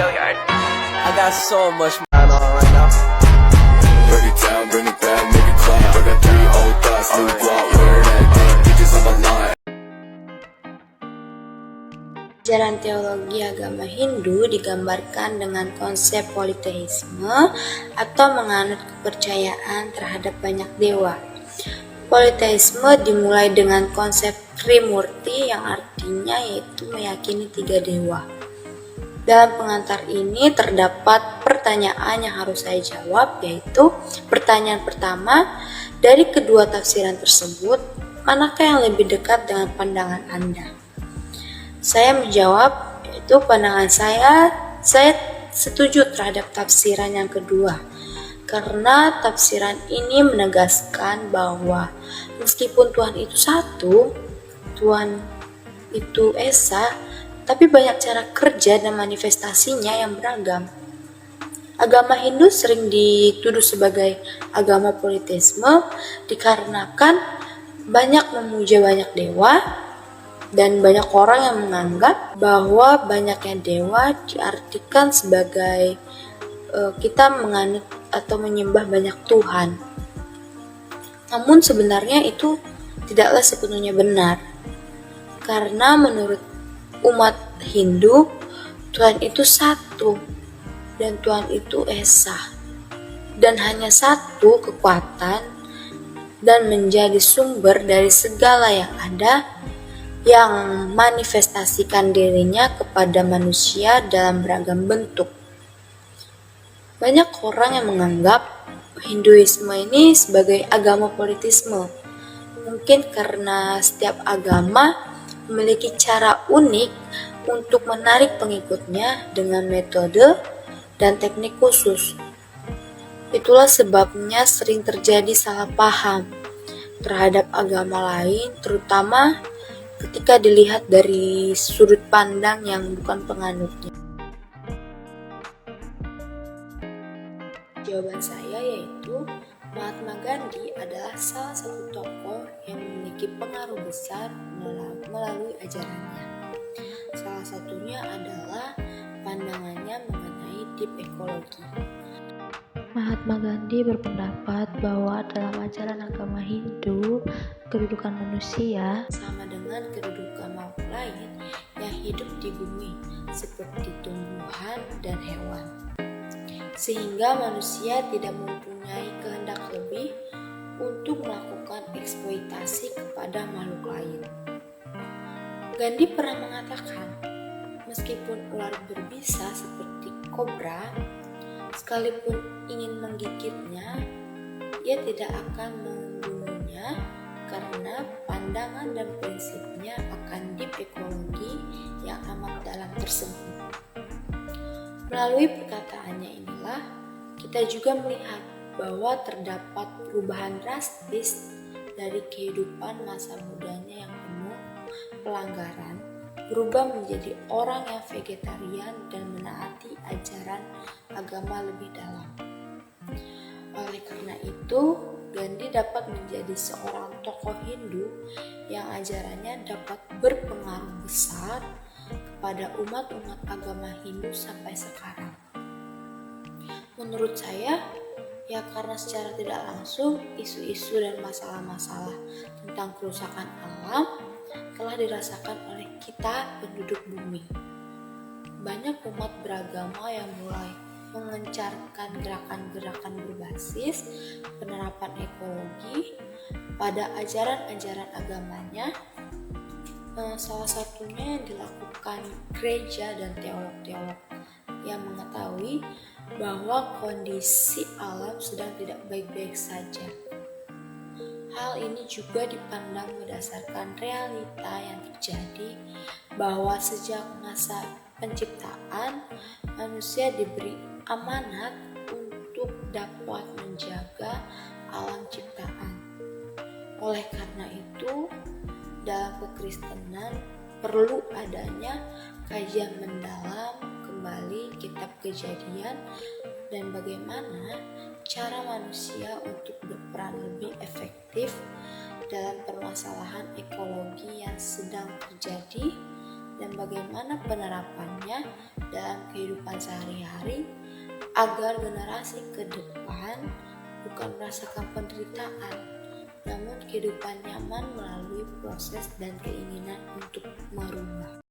Billiard. I got so much going on right now. Break it down, bring it back, make it clap. I got 3 old thoughts, new guap, where that thing, bitches on my line. Ajaran teologi agama Hindu digambarkan dengan konsep politeisme atau menganut kepercayaan terhadap banyak dewa. Politeisme dimulai dengan konsep Trimurti yang artinya yaitu meyakini 3 dewa. Dalam pengantar ini terdapat pertanyaan yang harus saya jawab, yaitu pertanyaan pertama, dari kedua tafsiran tersebut, manakah yang lebih dekat dengan pandangan Anda? Saya menjawab, yaitu pandangan saya setuju terhadap tafsiran yang kedua, karena tafsiran ini menegaskan bahwa meskipun Tuhan itu satu, Tuhan itu esa, tapi banyak cara kerja dan manifestasinya yang beragam. Agama Hindu sering dituduh sebagai agama politeisme dikarenakan banyak memuja banyak dewa, dan banyak orang yang menganggap bahwa banyaknya dewa diartikan sebagai kita menganut atau menyembah banyak Tuhan. Namun sebenarnya itu tidaklah sepenuhnya benar, karena menurut umat Hindu, Tuhan itu satu dan Tuhan itu esa, dan hanya satu kekuatan dan menjadi sumber dari segala yang ada, yang manifestasikan dirinya kepada manusia dalam beragam bentuk. Banyak orang yang menganggap Hinduisme ini sebagai agama politisme, mungkin karena setiap agama memiliki cara unik untuk menarik pengikutnya dengan metode dan teknik khusus. Itulah sebabnya sering terjadi salah paham terhadap agama lain, terutama ketika dilihat dari sudut pandang yang bukan penganutnya. Jawaban saya yaitu Mahatma Gandhi adalah salah satu tokoh yang memiliki pengaruh besar melalui ajarannya. Salah satunya adalah pandangannya mengenai deep ekologi. Mahatma Gandhi berpendapat bahwa dalam ajaran agama Hindu, kedudukan manusia sama dengan kedudukan makhluk lain yang hidup di bumi, seperti tumbuhan dan hewan. Sehingga manusia tidak mempunyai kehendak lebih untuk melakukan eksploitasi kepada makhluk lain. Gandhi pernah mengatakan, meskipun ular berbisa seperti kobra, sekalipun ingin menggigitnya, ia tidak akan membunuhnya karena pandangan dan prinsipnya akan deep ekologi yang amat dalam tersebut. Melalui perkataannya inilah, kita juga melihat bahwa terdapat perubahan drastis dari kehidupan masa mudanya yang penuh pelanggaran, berubah menjadi orang yang vegetarian dan menaati ajaran agama lebih dalam. Oleh karena itu, Gandhi dapat menjadi seorang tokoh Hindu yang ajarannya dapat berpengaruh besar kepada umat-umat agama Hindu sampai sekarang. Menurut saya, ya karena secara tidak langsung isu-isu dan masalah-masalah tentang kerusakan alam telah dirasakan oleh kita penduduk bumi. Banyak umat beragama yang mulai mengencarkan gerakan-gerakan berbasis penerapan ekologi pada ajaran-ajaran agamanya. Salah satunya yang dilakukan gereja dan teolog-teolog yang mengetahui bahwa kondisi alam sedang tidak baik-baik saja. Hal ini juga dipandang berdasarkan realita yang terjadi, bahwa sejak masa penciptaan, manusia diberi amanat untuk dapat menjaga alam ciptaan. Oleh karena itu, dalam kekristenan perlu adanya kajian mendalam kembali kitab Kejadian dan bagaimana cara manusia untuk berperan lebih efektif dalam permasalahan ekologi yang sedang terjadi dan bagaimana penerapannya dalam kehidupan sehari-hari agar generasi ke depan bukan merasakan penderitaan, namun kehidupan nyaman melalui proses dan keinginan untuk merubah.